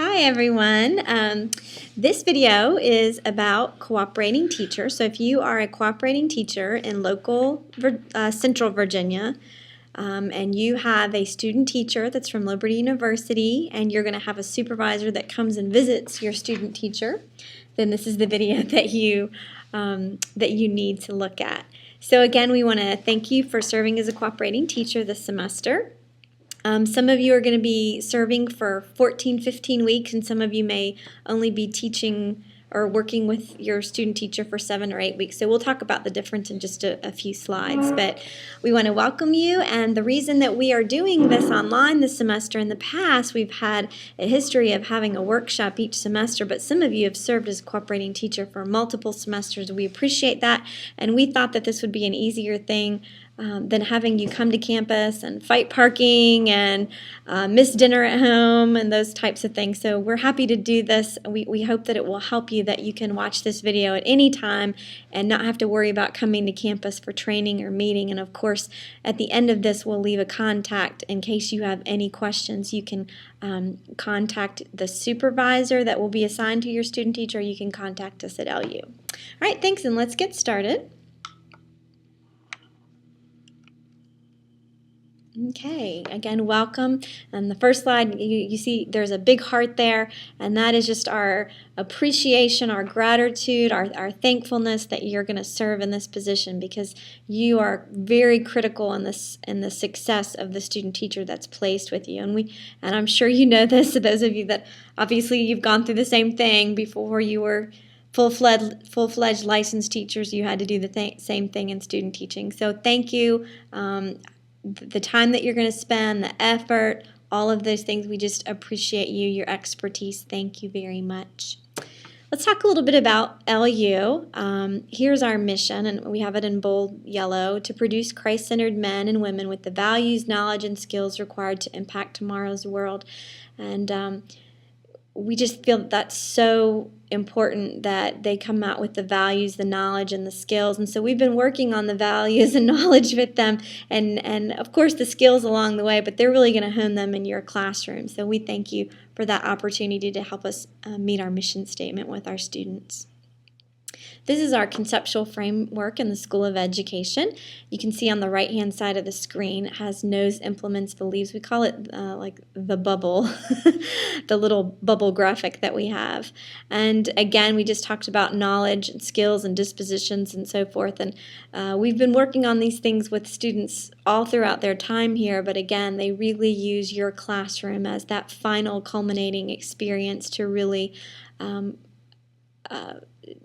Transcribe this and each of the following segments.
Hi everyone. This video is about cooperating teachers. So if you are a cooperating teacher in local Central Virginia and you have a student teacher that's from Liberty University and you're going to have a supervisor that comes and visits your student teacher, then this is the video that you need to look at. So again, we want to thank you for serving as a cooperating teacher this semester. Some of you are going to be serving for 14, 15 weeks, and some of you may only be teaching or working with your student teacher for 7 or 8 weeks. So we'll talk about the difference in just a few slides. But we want to welcome you, and the reason that we are doing this online this semester, in the past we've had a history of having a workshop each semester, but some of you have served as a cooperating teacher for multiple semesters. We appreciate that, and we thought that this would be an easier thing than having you come to campus and fight parking and miss dinner at home and those types of things. So we're happy to do this. We hope that it will help you, that you can watch this video at any time and not have to worry about coming to campus for training or meeting. And of course, at the end of this, we'll leave a contact in case you have any questions. You can contact the supervisor that will be assigned to your student teacher, or you can contact us at LU. All right, thanks, and let's get started. Okay, again, welcome. And the first slide, you see there's a big heart there, and that is just our appreciation, our gratitude, our thankfulness that you're going to serve in this position, because you are very critical in the success of the student teacher that's placed with you. And I'm sure you know this, to those of you that obviously you've gone through the same thing before you were full-fledged licensed teachers. You had to do the same thing in student teaching. So thank you. The time that you're going to spend, the effort, all of those things, we just appreciate you, your expertise. Thank you very much. Let's talk a little bit about LU. Here's our mission, and we have it in bold yellow: to produce Christ-centered men and women with the values, knowledge, and skills required to impact tomorrow's world. And we just feel that that's so important, that they come out with the values, the knowledge, and the skills. And so we've been working on the values and knowledge with them, and of course the skills along the way, but they're really going to hone them in your classroom. So we thank you for that opportunity to help us meet our mission statement with our students. This is our conceptual framework in the School of Education. You can see on the right-hand side of the screen, it has knows, implements, believes. We call it like the bubble, the little bubble graphic that we have. And again, we just talked about knowledge and skills and dispositions and so forth. And we've been working on these things with students all throughout their time here, but again, they really use your classroom as that final culminating experience to really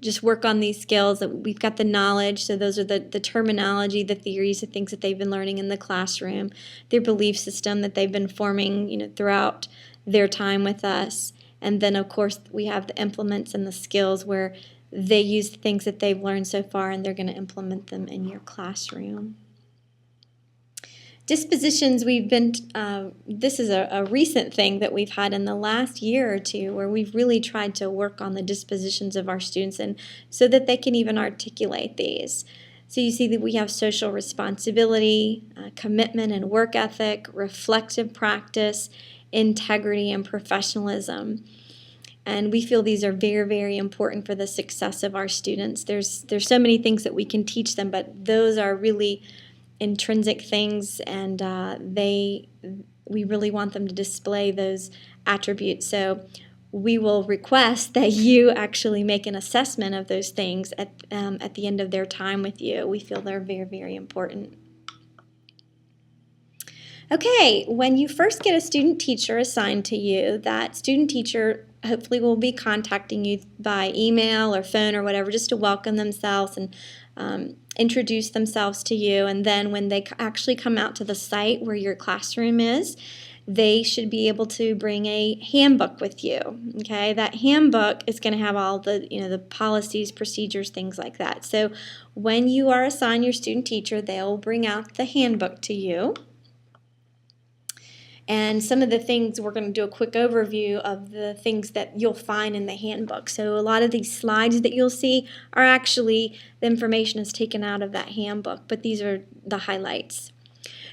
just work on these skills. That we've got the knowledge, so those are the terminology, the theories, the things that they've been learning in the classroom, their belief system that they've been forming, throughout their time with us. And then, of course, we have the implements and the skills, where they use the things that they've learned so far and they're going to implement them in your classroom. Dispositions, this is a recent thing that we've had in the last year or two, where we've really tried to work on the dispositions of our students, and so that they can even articulate these. So you see that we have social responsibility, commitment and work ethic, reflective practice, integrity, and professionalism. And we feel these are very, very important for the success of our students. There's so many things that we can teach them, but those are really intrinsic things, and we really want them to display those attributes. So we will request that you actually make an assessment of those things at the end of their time with you. We feel they're very, very important. Okay, when you first get a student teacher assigned to you, that student teacher hopefully will be contacting you by email or phone or whatever, just to welcome themselves and introduce themselves to you. And then when they actually come out to the site where your classroom is, they should be able to bring a handbook with you. Okay, that handbook is going to have all the the policies, procedures, things like that. So when you are assigned your student teacher, they'll bring out the handbook to you. And some of the things, we're going to do a quick overview of the things that you'll find in the handbook. So a lot of these slides that you'll see are actually, the information is taken out of that handbook, but these are the highlights.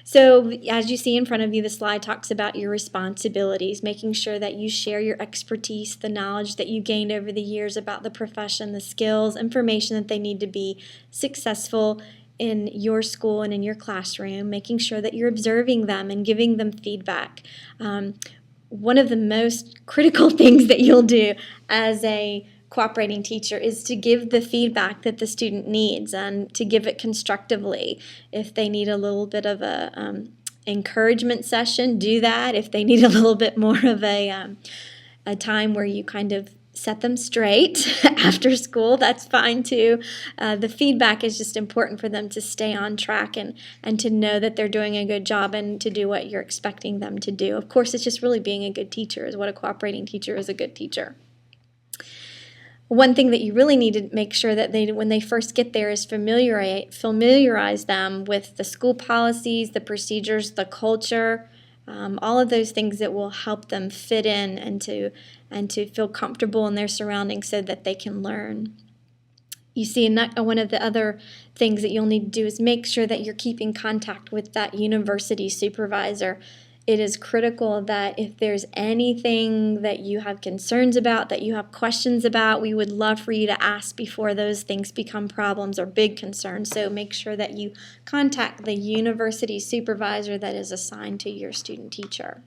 So as you see in front of you, the slide talks about your responsibilities, making sure that you share your expertise, the knowledge that you gained over the years about the profession, the skills, information that they need to be successful in your school and in your classroom, making sure that you're observing them and giving them feedback. One of the most critical things that you'll do as a cooperating teacher is to give the feedback that the student needs and to give it constructively. If they need a little bit of a encouragement session, do that. If they need a little bit more of a time where you kind of set them straight after school, that's fine too. The feedback is just important for them to stay on track and to know that they're doing a good job and to do what you're expecting them to do. Of course, it's just really being a good teacher is what a cooperating teacher is. A good teacher. One thing that you really need to make sure that they, when they first get there, is familiarize them with the school policies, the procedures, the culture, all of those things that will help them fit in and to feel comfortable in their surroundings so that they can learn. You see, one of the other things that you'll need to do is make sure that you're keeping contact with that university supervisor. It is critical that if there's anything that you have concerns about, that you have questions about, we would love for you to ask before those things become problems or big concerns. So make sure that you contact the university supervisor that is assigned to your student teacher.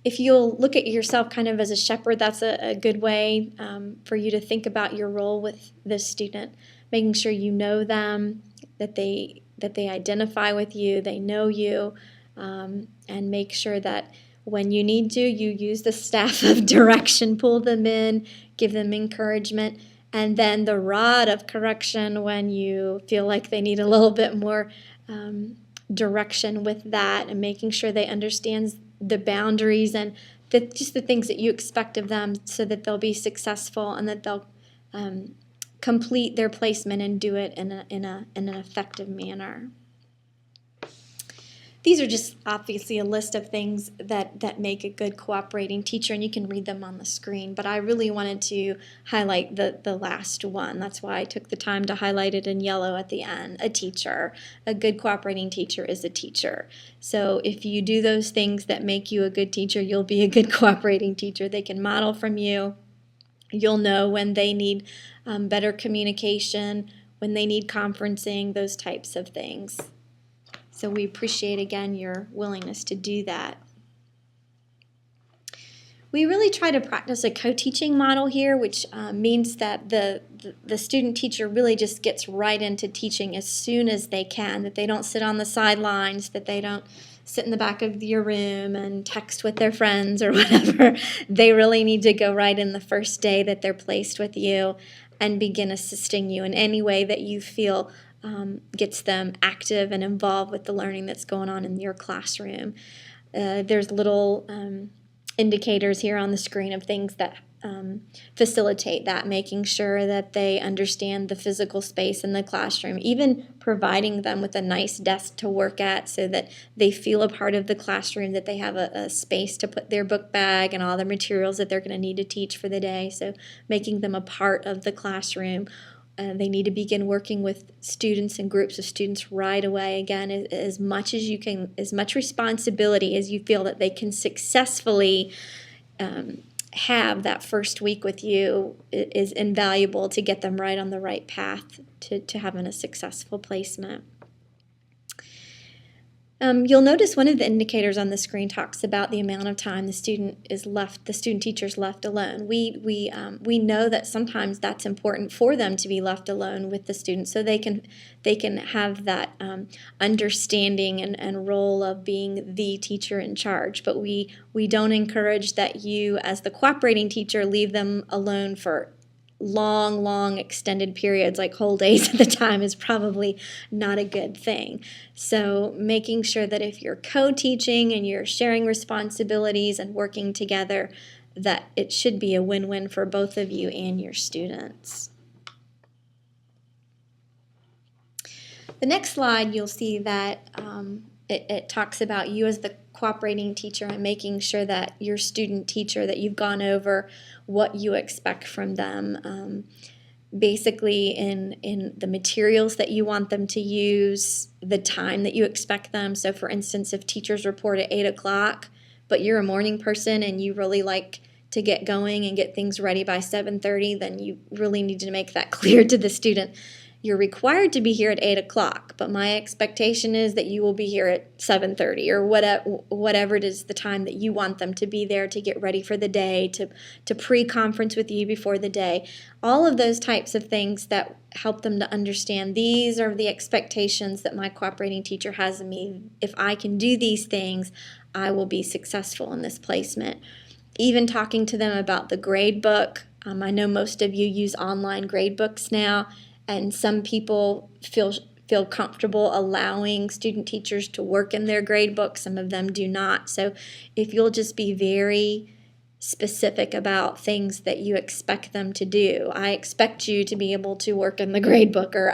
If you'll look at yourself kind of as a shepherd, that's a good way for you to think about your role with this student, making sure you know them, that they identify with you, they know you, and make sure that when you need to, you use the staff of direction, pull them in, give them encouragement, and then the rod of correction when you feel like they need a little bit more direction with that, and making sure they understand the boundaries and just the things that you expect of them so that they'll be successful and that they'll complete their placement and do it in an effective manner. These are just obviously a list of things that make a good cooperating teacher, and you can read them on the screen, but I really wanted to highlight the last one. That's why I took the time to highlight it in yellow at the end. A teacher. A good cooperating teacher is a teacher. So if you do those things that make you a good teacher, you'll be a good cooperating teacher. They can model from you. You'll know when they need better communication, when they need conferencing, those types of things. So we appreciate, again, your willingness to do that. We really try to practice a co-teaching model here, which means that the student-teacher really just gets right into teaching as soon as they can, that they don't sit on the sidelines, that they don't sit in the back of your room and text with their friends or whatever. They really need to go right in the first day that they're placed with you and begin assisting you in any way that you feel gets them active and involved with the learning that's going on in your classroom. There's little indicators here on the screen of things that facilitate that, making sure that they understand the physical space in the classroom, even providing them with a nice desk to work at so that they feel a part of the classroom, that they have a space to put their book bag and all the materials that they're going to need to teach for the day, so making them a part of the classroom. They need to begin working with students and groups of students right away. Again, as much as you can, as much responsibility as you feel that they can successfully have that first week with you is invaluable to get them right on the right path to having a successful placement. You'll notice one of the indicators on the screen talks about the amount of time the student teacher's left alone. We know that sometimes that's important for them to be left alone with the student so they can have that understanding and role of being the teacher in charge. But we don't encourage that you, as the cooperating teacher, leave them alone for long extended periods, like whole days at a time, is probably not a good thing. So making sure that if you're co-teaching and you're sharing responsibilities and working together, that it should be a win-win for both of you and your students. The next slide, you'll see that it talks about you as the cooperating teacher and making sure that your student teacher, that you've gone over what you expect from them. basically in the materials that you want them to use, the time that you expect them. So for instance, if teachers report at 8 o'clock, but you're a morning person and you really like to get going and get things ready by 7:30, then you really need to make that clear to the student. You're required to be here at 8 o'clock, but my expectation is that you will be here at 7:30 or whatever it is the time that you want them to be there to get ready for the day, to pre-conference with you before the day. All of those types of things that help them to understand these are the expectations that my cooperating teacher has of me. If I can do these things, I will be successful in this placement. Even talking to them about the grade book. I know most of you use online grade books now, and some people feel comfortable allowing student teachers to work in their grade book. Some of them do not. So if you'll just be very specific about things that you expect them to do. I expect you to be able to work in the grade book, or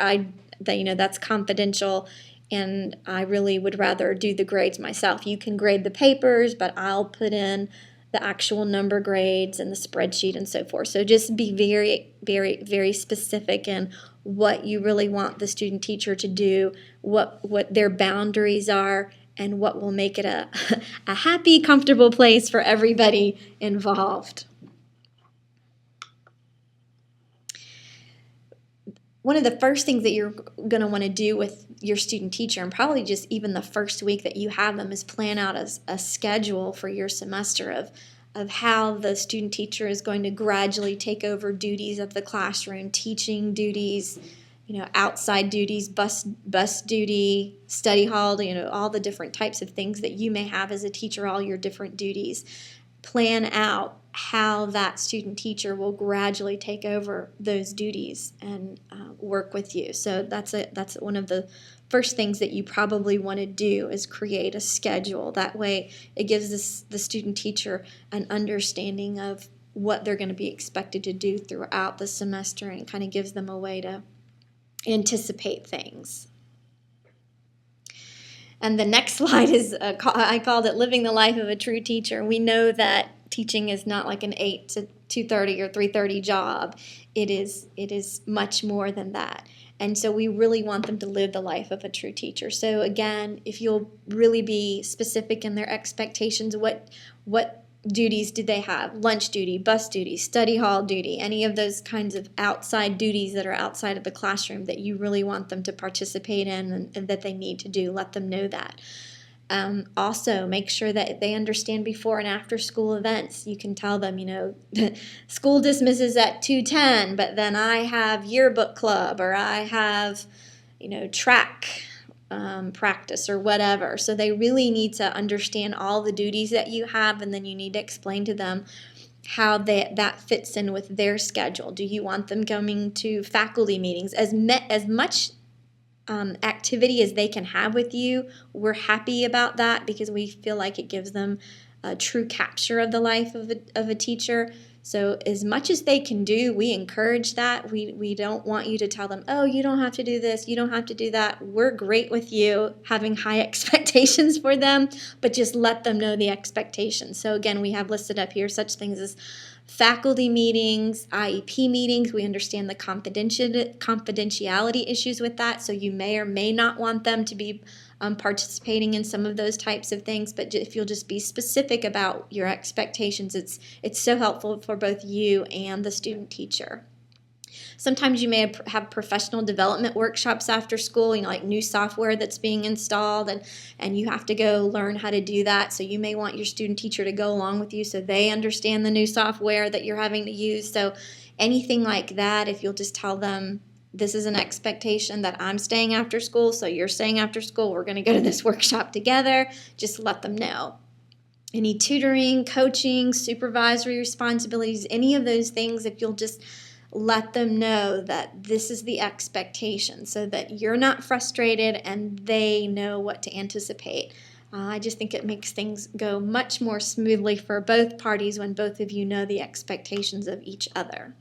that's confidential, and I really would rather do the grades myself. You can grade the papers, but I'll put in the actual number grades and the spreadsheet and so forth. So just be very, very, very specific in what you really want the student teacher to do, what their boundaries are, and what will make it a happy, comfortable place for everybody involved. One of the first things that you're going to want to do with your student teacher, and probably just even the first week that you have them, is plan out a schedule for your semester of how the student teacher is going to gradually take over duties of the classroom, teaching duties, outside duties, bus duty, study hall, all the different types of things that you may have as a teacher, all your different duties. Plan out how that student teacher will gradually take over those duties and work with you. So that's one of the first things that you probably want to do, is create a schedule. That way it gives the student teacher an understanding of what they're going to be expected to do throughout the semester, and kind of gives them a way to anticipate things. And the next slide is, I called it Living the Life of a True Teacher. We know that teaching is not like an 8 to 2:30 or 3:30 job. It is much more than that. And so we really want them to live the life of a true teacher. So again, if you'll really be specific in their expectations, what duties do they have? Lunch duty, bus duty, study hall duty, any of those kinds of outside duties that are outside of the classroom that you really want them to participate in and that they need to do. Let them know that. Also, make sure that they understand before and after school events. You can tell them, school dismisses at 2:10, but then I have yearbook club, or I have, track practice or whatever. So they really need to understand all the duties that you have, and then you need to explain to them how that fits in with their schedule. Do you want them coming to faculty meetings? As much activity as they can have with you, we're happy about that, because we feel like it gives them a true capture of the life of a teacher. So as much as they can do, we encourage that. We don't want you to tell them, oh, you don't have to do this, you don't have to do that. We're great with you having high expectations for them, but just let them know the expectations. So again, we have listed up here such things as faculty meetings, IEP meetings. We understand the confidentiality issues with that, so you may or may not want them to be participating in some of those types of things, but if you'll just be specific about your expectations, it's so helpful for both you and the student teacher. Sometimes you may have professional development workshops after school, like new software that's being installed, and you have to go learn how to do that. So you may want your student teacher to go along with you so they understand the new software that you're having to use. So anything like that, if you'll just tell them, this is an expectation that I'm staying after school, so you're staying after school, we're going to go to this workshop together, just let them know. Any tutoring, coaching, supervisory responsibilities, any of those things, if you'll just let them know that this is the expectation, so that you're not frustrated and they know what to anticipate. I just think it makes things go much more smoothly for both parties when both of you know the expectations of each other.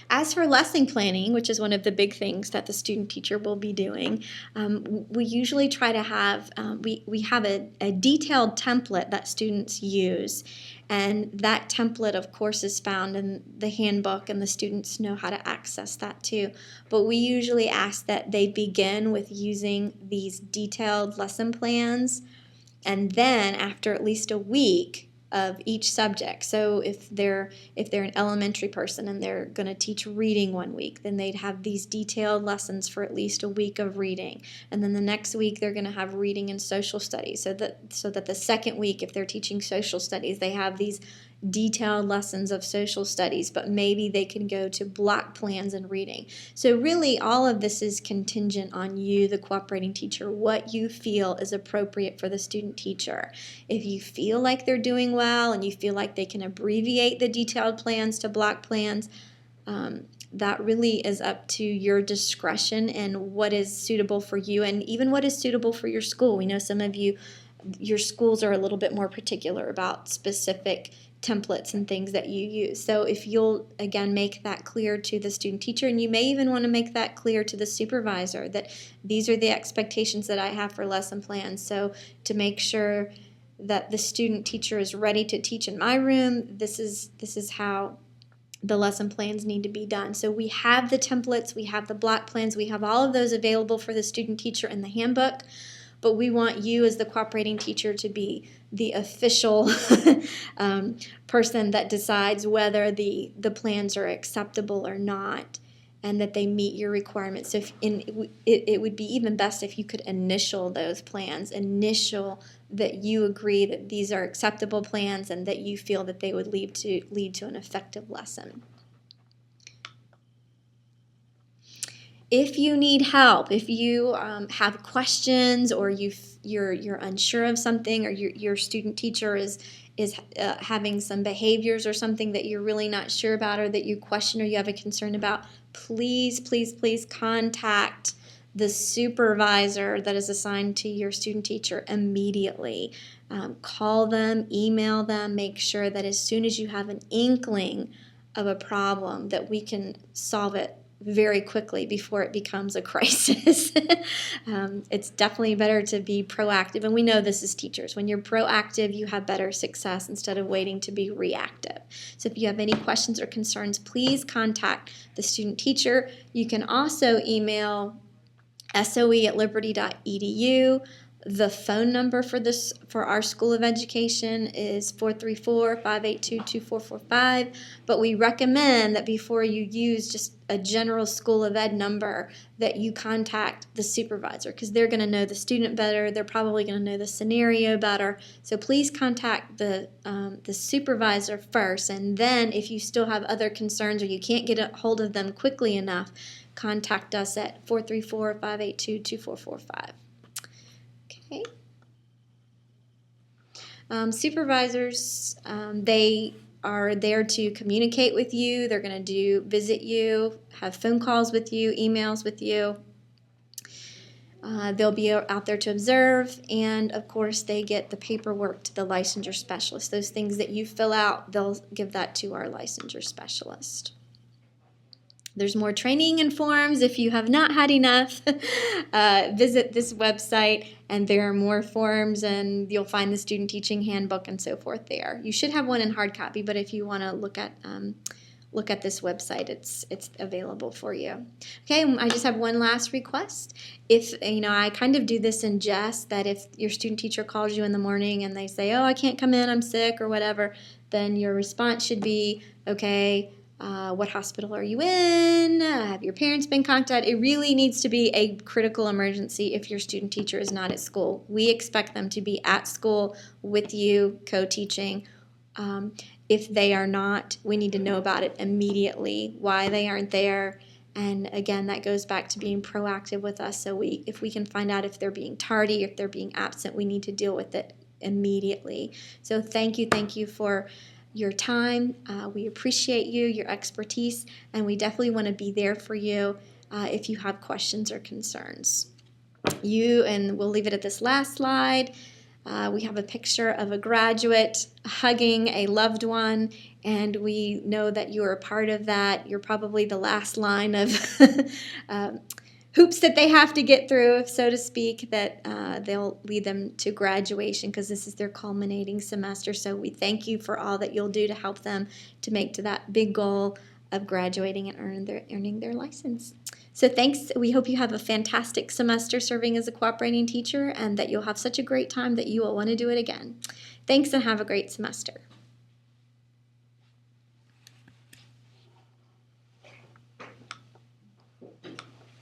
As for lesson planning, which is one of the big things that the student teacher will be doing, we usually try to have, we have a detailed template that students use. And that template, of course, is found in the handbook, and the students know how to access that too. But we usually ask that they begin with using these detailed lesson plans, and then after at least a week of each subject. So if they're an elementary person and they're going to teach reading one week, then they'd have these detailed lessons for at least a week of reading. And then the next week they're going to have reading and social studies. So that the second week, if they're teaching social studies, they have these detailed lessons of social studies, but maybe they can go to block plans and reading. So really all of this is contingent on you, the cooperating teacher, what you feel is appropriate for the student teacher. If you feel like they're doing well and you feel like they can abbreviate the detailed plans to block plans, that really is up to your discretion and what is suitable for you, and even what is suitable for your school. We know some of you, your schools are a little bit more particular about specific templates and things that you use. So if you'll, again, make that clear to the student teacher, and you may even want to make that clear to the supervisor, that these are the expectations that I have for lesson plans. So to make sure that the student teacher is ready to teach in my room, this is how the lesson plans need to be done. So we have the templates, we have the block plans, we have all of those available for the student teacher in the handbook. But we want you as the cooperating teacher to be the official person that decides whether the plans are acceptable or not, and that they meet your requirements. So it would be even best if you could initial those plans, initial that you agree that these are acceptable plans and that you feel that they would lead to an effective lesson. If you need help, if you have questions, or you're unsure of something, or your student teacher is having some behaviors or something that you're really not sure about, or that you question or you have a concern about, please contact the supervisor that is assigned to your student teacher immediately. Call them, email them, make sure that as soon as you have an inkling of a problem, that we can solve it very quickly before it becomes a crisis. It's definitely better to be proactive, and we know this as teachers. When you're proactive, you have better success instead of waiting to be reactive. So if you have any questions or concerns, please contact the student teacher. You can also email soe@liberty.edu. The phone number for our School of Education is 434-582-2445, but we recommend that before you use just a general School of Ed number, that you contact the supervisor, because they're going to know the student better. They're probably going to know the scenario better. So please contact the supervisor first, and then if you still have other concerns or you can't get a hold of them quickly enough, contact us at 434-582-2445. Okay. Supervisors, they are there to communicate with you. They're going to visit you, have phone calls with you, emails with you. They'll be out there to observe, and of course they get the paperwork to the licensure specialist. Those things that you fill out, they'll give that to our licensure specialist. There's more training and forms. If you have not had enough, visit this website, and there are more forms, and you'll find the student teaching handbook and so forth there. You should have one in hard copy, but if you want to look at this website, it's available for you. Okay, I just have one last request. If I kind of do this in jest, that if your student teacher calls you in the morning and they say, "Oh, I can't come in, I'm sick," or whatever, then your response should be, "Okay, what hospital are you in? Have your parents been contacted?" It really needs to be a critical emergency if your student teacher is not at school. We expect them to be at school with you, co-teaching. If they are not, we need to know about it immediately, why they aren't there. And again, that goes back to being proactive with us. So if we can find out if they're being tardy, if they're being absent, we need to deal with it immediately. So thank you for your time. We appreciate you, your expertise, and we definitely want to be there for you if you have questions or concerns. And we'll leave it at this last slide. We have a picture of a graduate hugging a loved one, and we know that you are a part of that. You're probably the last line of hoops that they have to get through, so to speak, that they'll lead them to graduation, because this is their culminating semester. So we thank you for all that you'll do to help them to make to that big goal of graduating and earning their license. So thanks. We hope you have a fantastic semester serving as a cooperating teacher, and that you'll have such a great time that you will want to do it again. Thanks, and have a great semester.